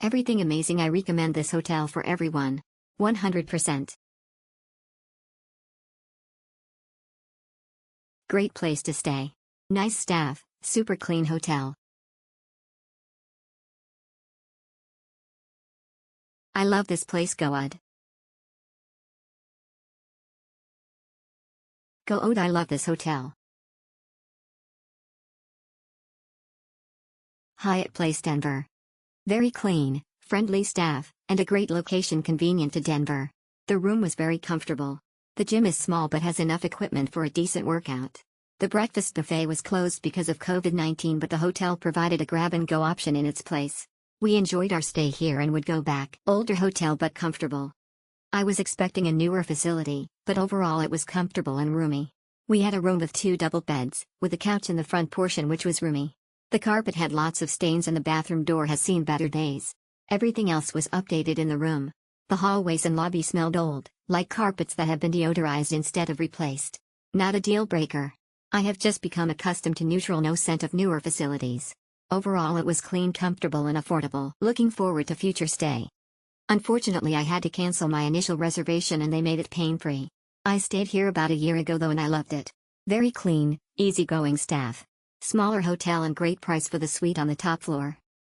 Everything amazing. I recommend this hotel for everyone. 100%. Great place to stay. Nice staff, super clean hotel. I love this place. Go Ud. Go Ud. I love this hotel. Hyatt Place Denver. Very clean, friendly staff, and a great location convenient to Denver. The room was very comfortable. The gym is small but has enough equipment for a decent workout. The breakfast buffet was closed because of COVID-19, but the hotel provided a grab-and-go option in its place. We enjoyed our stay here and would go back. Older hotel but comfortable. I was expecting a newer facility, but overall it was comfortable and roomy. We had a room with 2 double beds, with a couch in the front portion which was roomy. The carpet had lots of stains and the bathroom door has seen better days. Everything else was updated in the room. The hallways and lobby smelled old, like carpets that have been deodorized instead of replaced. Not a deal breaker. I have just become accustomed to neutral no scent of newer facilities. Overall it was clean, comfortable and affordable. Looking forward to future stay. Unfortunately I had to cancel my initial reservation and they made it pain-free. I stayed here about a year ago though and I loved it. Very clean, easygoing staff. Smaller hotel and great price for the suite on the top floor.